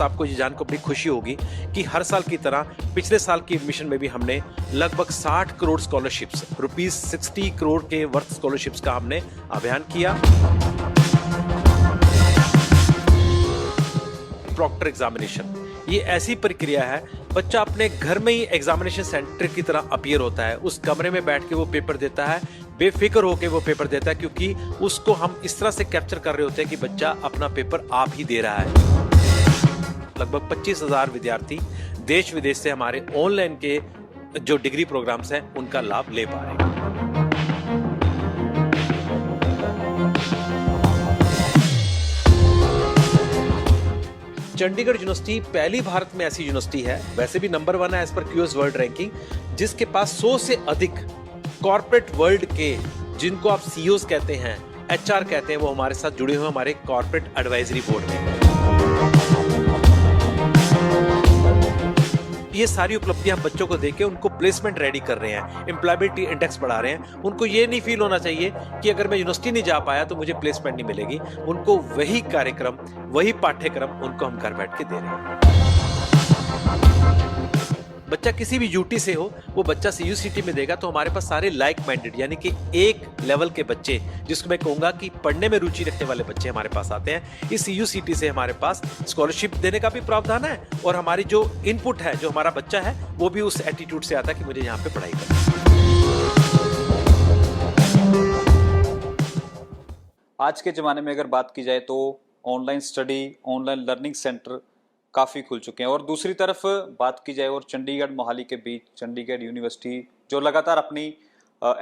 आपको ये जानकर बड़ी खुशी होगी कि हर साल की तरह पिछले साल की एडमिशन में भी हमने लगभग 60 करोड़ स्कॉलरशिप्स, ₹60 करोड़ के वर्थ स्कॉलरशिप्स का हमने अभियान किया। प्रॉक्टर एग्जामिनेशन ये ऐसी प्रक्रिया है, बच्चा अपने घर में ही एग्जामिनेशन सेंटर की तरह अपीयर होता है, उस कमरे में बैठ के वो पेपर देता है, बेफिक्र होकर वो पेपर देता है, क्योंकि उसको हम इस तरह से कैप्चर कर रहे होते हैं कि बच्चा अपना पेपर आप ही दे रहा है। लगभग 25,000 विद्यार्थी देश विदेश से हमारे ऑनलाइन के जो डिग्री प्रोग्राम्स हैं उनका लाभ ले पा रहे हैं। चंडीगढ़ यूनिवर्सिटी पहली भारत में ऐसी यूनिवर्सिटी है, वैसे भी नंबर 1 है as per QS world ranking, जिसके पास 100 से अधिक कॉर्पोरेट वर्ल्ड के, जिनको आप सीईओज कहते हैं, एचआर कहते हैं, वो हमारे साथ जुड़े हुए हमारे कॉर्पोरेट एडवाइजरी बोर्ड में। ये सारी उपलब्धियां हम बच्चों को देके उनको प्लेसमेंट रेडी कर रहे हैं, एम्प्लॉयबिलिटी इंडेक्स बढ़ा रहे हैं। उनको ये नहीं फील होना चाहिए कि अगर मैं यूनिवर्सिटी नहीं जा पाया तो मुझे प्लेसमेंट नहीं मिलेगी। उनको वही कार्यक्रम, वही पाठ्यक्रम उनको हम घर बैठ के दे रहे हैं। बच्चा किसी भी यूटी से हो, वो बच्चा सीयूसीटी में देगा तो हमारे पास सारे लाइक माइंडेड यानी कि एक लेवल के बच्चे, जिसको मैं कहूंगा कि पढ़ने में रुचि रखने वाले बच्चे हमारे पास आते हैं। इस सीयूसीटी से हमारे पास स्कॉलरशिप देने का भी प्रावधान है और हमारी जो इनपुट है, जो हमारा बच्चा है, वो भी उस एटीट्यूड से आता है कि मुझे यहाँ पे पढ़ाई करनी है। आज के ज़माने में अगर बात की जाए तो online study, online learning centre काफ़ी खुल चुके हैं, और दूसरी तरफ बात की जाए और चंडीगढ़ मोहाली के बीच चंडीगढ़ यूनिवर्सिटी जो लगातार अपनी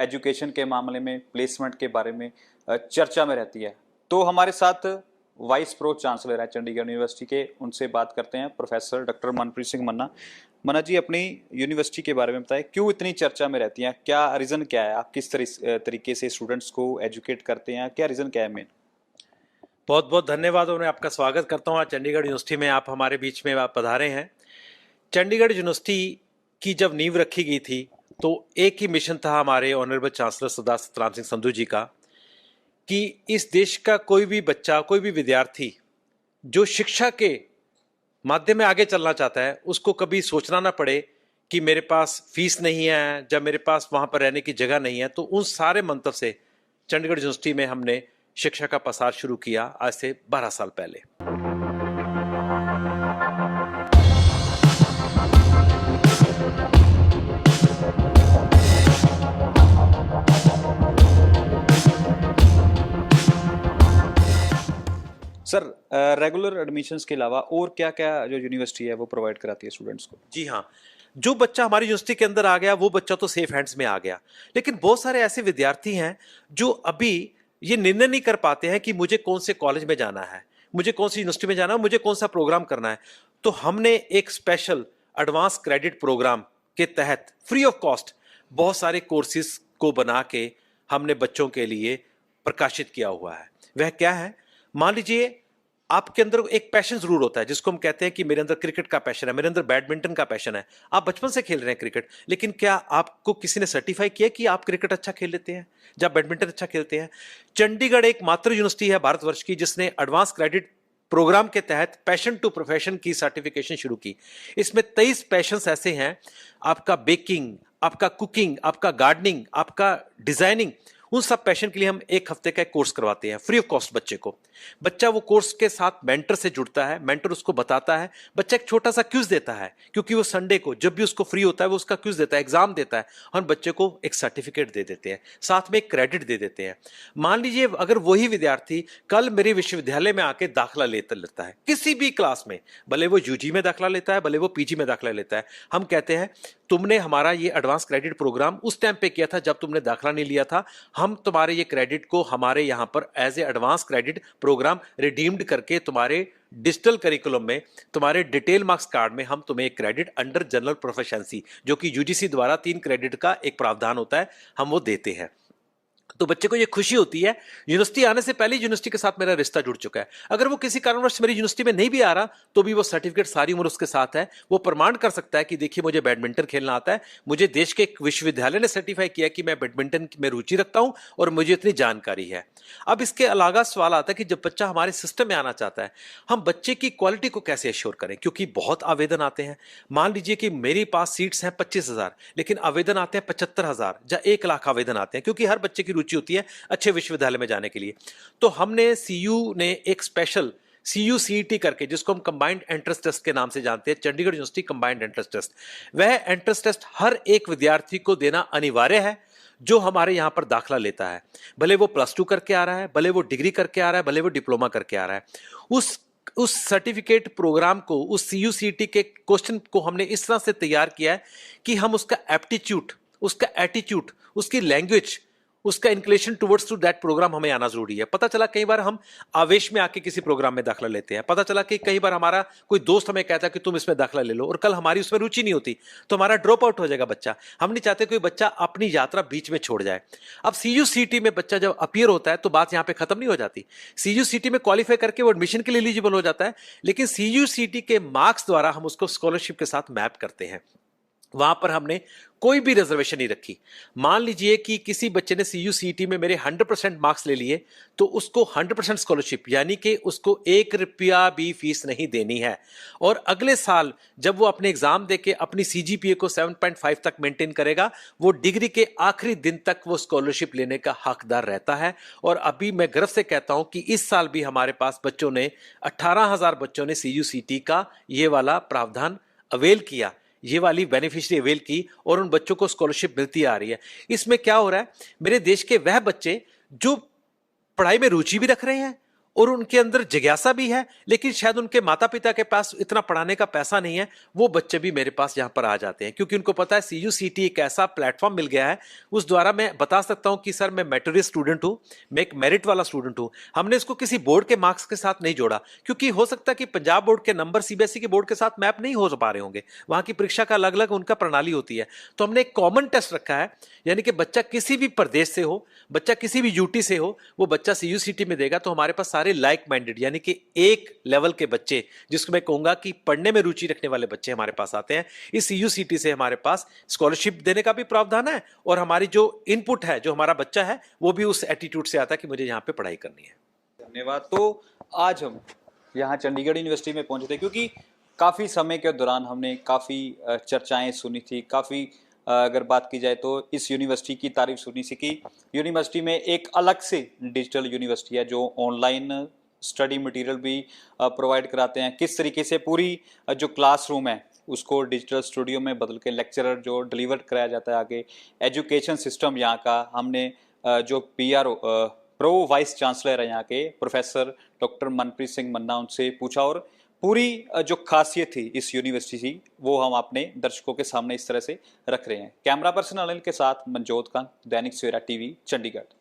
एजुकेशन के मामले में, प्लेसमेंट के बारे में चर्चा में रहती है, तो हमारे साथ वाइस प्रो चांसलर है चंडीगढ़ यूनिवर्सिटी के, उनसे बात करते हैं। प्रोफेसर डॉक्टर मनप्रीत सिंह मन्ना। मन्ना जी, अपनी यूनिवर्सिटी के बारे में बताएं, क्यों इतनी चर्चा में रहती हैं, क्या रीज़न क्या है, आप किस तरीके से स्टूडेंट्स को एजुकेट करते हैं, क्या रीज़न क्या है मेन? बहुत बहुत धन्यवाद और मैं आपका स्वागत करता हूँ आज चंडीगढ़ यूनिवर्सिटी में, आप हमारे बीच में आप पधारे हैं। चंडीगढ़ यूनिवर्सिटी की जब नींव रखी गई थी तो एक ही मिशन था हमारे ऑनरेबल चांसलर सरदार सतराम सिंह संधू जी का, कि इस देश का कोई भी बच्चा, कोई भी विद्यार्थी जो शिक्षा के माध्यम में आगे चलना चाहता है, उसको कभी सोचना ना पड़े कि मेरे पास फीस नहीं है, जब मेरे पास वहाँ पर रहने की जगह नहीं है। तो उन सारे मंतव्य से चंडीगढ़ यूनिवर्सिटी में हमने शिक्षा का प्रसार शुरू किया आज से 12 साल पहले। सर, रेगुलर एडमिशन्स के अलावा और क्या क्या जो यूनिवर्सिटी है वो प्रोवाइड कराती है स्टूडेंट्स को? जी हाँ, जो बच्चा हमारी यूनिवर्सिटी के अंदर आ गया वो बच्चा तो सेफ हैंड्स में आ गया, लेकिन बहुत सारे ऐसे विद्यार्थी हैं जो अभी ये निर्णय नहीं कर पाते हैं कि मुझे कौन से कॉलेज में जाना है, मुझे कौन सी यूनिवर्सिटी में जाना है, मुझे कौन सा प्रोग्राम करना है। तो हमने एक स्पेशल एडवांस क्रेडिट प्रोग्राम के तहत फ्री ऑफ कॉस्ट बहुत सारे कोर्सेज को बना के हमने बच्चों के लिए प्रकाशित किया हुआ है। वह क्या है? मान लीजिए आपके अंदर एक पैशन जरूर होता है, जिसको हम कहते हैं कि मेरे अंदर क्रिकेट का पैशन है, मेरे अंदर बैडमिंटन का पैशन है। आप बचपन से खेल रहे हैं क्रिकेट, लेकिन क्या आपको किसी ने सर्टिफाई किया कि आप क्रिकेट अच्छा खेल लेते हैं, जब बैडमिंटन अच्छा खेलते हैं? चंडीगढ़ एक मात्र यूनिवर्सिटी है भारतवर्ष की जिसने एडवांस क्रेडिट प्रोग्राम के तहत पैशन टू प्रोफेशन की सर्टिफिकेशन शुरू की। इसमें 23 पैशंस ऐसे हैं, आपका बेकिंग, आपका कुकिंग, आपका गार्डनिंग, आपका डिजाइनिंग, उन सब पैशन के लिए हम एक हफ्ते का एक कोर्स करवाते हैं फ्री ऑफ कॉस्ट बच्चे को। बच्चा वो कोर्स के साथ मेंटर से जुड़ता है, मेंटर उसको बताता है, बच्चा एक छोटा सा क्विज देता है, क्योंकि वो संडे को जब भी उसको फ्री होता है वो उसका क्विज देता है, एग्जाम देता है, और बच्चे को एक सर्टिफिकेट दे देते हैं, साथ में एक क्रेडिट दे देते हैं। मान लीजिए अगर वही विद्यार्थी कल मेरे विश्वविद्यालय में आके दाखिला लेता है किसी भी क्लास में, भले वो यूजी में दाखिला लेता है, भले वो पीजी में दाखिला लेता है, हम कहते हैं तुमने हमारा ये एडवांस क्रेडिट प्रोग्राम उस टाइम पे किया था जब तुमने दाखिला नहीं लिया था, हम तुम्हारे ये क्रेडिट को हमारे यहाँ पर as a advance credit program redeemed करके तुम्हारे डिजिटल करिकुलम में, तुम्हारे डिटेल मार्क्स कार्ड में हम तुम्हें एक क्रेडिट अंडर जनरल प्रोफिशिएंसी, जो कि यूजीसी द्वारा 3 क्रेडिट का एक प्रावधान होता है, हम वो देते हैं। तो बच्चे को ये खुशी होती है, यूनिवर्सिटी आने से पहले यूनिवर्सिटी के साथ मेरा रिश्ता जुड़ चुका है। अगर वो किसी कारणवश मेरी यूनिवर्सिटी में नहीं भी आ रहा तो भी वो सर्टिफिकेट सारी उम्र उसके साथ है। वो प्रमाण कर सकता है कि देखिए मुझे बैडमिंटन खेलना आता है, मुझे देश के एक विश्वविद्यालय ने सर्टिफाई किया कि मैं बैडमिंटन में रुचि रखता हूं और मुझे इतनी जानकारी है। अब इसके अलावा सवाल आता है कि जब बच्चा हमारे सिस्टम में आना चाहता है, हम बच्चे की क्वालिटी को कैसे एश्योर करें, क्योंकि बहुत आवेदन आते हैं। मान लीजिए कि मेरे पास सीट्स हैं 25,000, लेकिन आवेदन आते हैं 75,000 या 1 लाख आवेदन आते हैं, क्योंकि हर बच्चे की रुचि होती है अच्छे विश्वविद्यालय में जाने के लिए। तो हमने सीयू ने एक स्पेशल CUCET करके, जिसको हम कंबाइंड एंट्रेंस टेस्ट के नाम से जानते हैं, Chandigarh University Combined Entrance Test, वह एंट्रेंस टेस्ट हर एक विद्यार्थी को देना अनिवार्य है जो हमारे यहां पर दाखला लेता है। भले वो +2 करके आ रहा है, भले वो डिग्री करके आ रहा है, भले वो डिप्लोमा करके आ रहा है। उस सर्टिफिकेट प्रोग्राम को, उस CUCET के क्वेश्चन को हमने इस तरह से तैयार किया है कि हम उसका एप्टीट्यूड, उसका एटीट्यूड, उसकी लैंग्वेज, उसका inclination towards to that program हमें आना जरूरी है। पता चला कई बार हम आवेश में आके किसी प्रोग्राम में दाखला लेते हैं, पता चला कि कई बार हमारा कोई दोस्त हमें कहता है कि तुम इसमें दाखला ले लो, और कल हमारी उसमें रुचि नहीं होती तो हमारा ड्रॉप आउट हो जाएगा बच्चा। हम नहीं चाहते कोई बच्चा अपनी यात्रा बीच में छोड़ जाए। अब CUCET में बच्चा जब अपीयर होता है तो बात यहां पे खत्म नहीं हो जाती। CUCET में क्वालिफाई करके वो एडमिशन के लिए एलिजिबल हो जाता है, लेकिन CUCET के मार्क्स द्वारा हम उसको स्कॉलरशिप के साथ मैप करते हैं। वहां पर हमने कोई भी रिजर्वेशन नहीं रखी। मान लीजिए कि किसी बच्चे ने CUCET में मेरे 100% मार्क्स ले लिए तो उसको 100% स्कॉलरशिप, यानी कि उसको 1 रुपया भी फीस नहीं देनी है। और अगले साल जब वो अपने एग्जाम देके अपनी CGPA को 7.5 तक मेंटेन करेगा, वो डिग्री के आखिरी दिन तक वो स्कॉलरशिप लेने का हकदार रहता है। और अभी मैं गर्व से कहता हूं कि इस साल भी हमारे पास बच्चों ने 18,000 बच्चों ने CUCET का ये वाला प्रावधान अवेल किया, ये वाली बेनिफिशियरी अवेल की, और उन बच्चों को स्कॉलरशिप मिलती आ रही है। इसमें क्या हो रहा है, मेरे देश के वह बच्चे जो पढ़ाई में रुचि भी रख रहे हैं और उनके अंदर जिज्ञासा भी है, लेकिन शायद उनके माता पिता के पास इतना पढ़ाने का पैसा नहीं है, वो बच्चे भी मेरे पास यहां पर आ जाते हैं, क्योंकि उनको पता है CUCET एक ऐसा प्लेटफॉर्म मिल गया है, उस द्वारा मैं बता सकता हूं कि सर मैं मेरिटोरियस स्टूडेंट हूं, मैं एक मेरिट वाला स्टूडेंट हूं। हमने इसको किसी बोर्ड के मार्क्स के साथ नहीं जोड़ा, क्योंकि हो सकता है कि पंजाब बोर्ड के नंबर CBSE के बोर्ड के साथ मैप नहीं हो पा रहे होंगे, वहां की परीक्षा का अलग अलग उनका प्रणाली होती है। तो हमने एक कॉमन टेस्ट रखा है, यानी कि बच्चा किसी भी प्रदेश से हो, बच्चा किसी भी यूटी से हो, वो बच्चा CUCET में देगा। तो हमारे पास सारे लाइक माइंडेड, यानी कि एक लेवल के बच्चे, जिसको मैं कहूंगा कि पढ़ने में रुचि रखने वाले बच्चे हमारे पास आते हैं। इस CUCET से हमारे पास स्कॉलरशिप देने का भी प्रावधान है, और हमारी जो इनपुट है, जो हमारा बच्चा है, वो भी उस एटीट्यूड से आता है कि मुझे यहाँ पे पढ़ाई करनी है। धन्यवाद। तो आज हम यहाँ चंडीगढ़ यूनिवर्सिटी में पहुंचे थे क्योंकि काफ़ी समय के दौरान हमने काफ़ी चर्चाएं सुनी थी, काफ़ी अगर बात की जाए तो इस यूनिवर्सिटी की तारीफ सुनी थी कि यूनिवर्सिटी में एक अलग से डिजिटल यूनिवर्सिटी है जो ऑनलाइन स्टडी मटेरियल भी प्रोवाइड कराते हैं। किस तरीके से पूरी जो क्लासरूम है उसको डिजिटल स्टूडियो में बदल के लेक्चरर जो डिलीवर कराया जाता है आगे, एजुकेशन सिस्टम यहाँ का, हमने जो PRO प्रो वाइस चांसलर है यहाँ के प्रोफेसर डॉक्टर मनप्रीत सिंह मन्ना, उनसे पूछा, और पूरी जो खासियत थी इस यूनिवर्सिटी की वो हम अपने दर्शकों के सामने इस तरह से रख रहे हैं। कैमरा पर्सन अनिल के साथ मनजोत खान, दैनिक सवेरा TV, चंडीगढ़।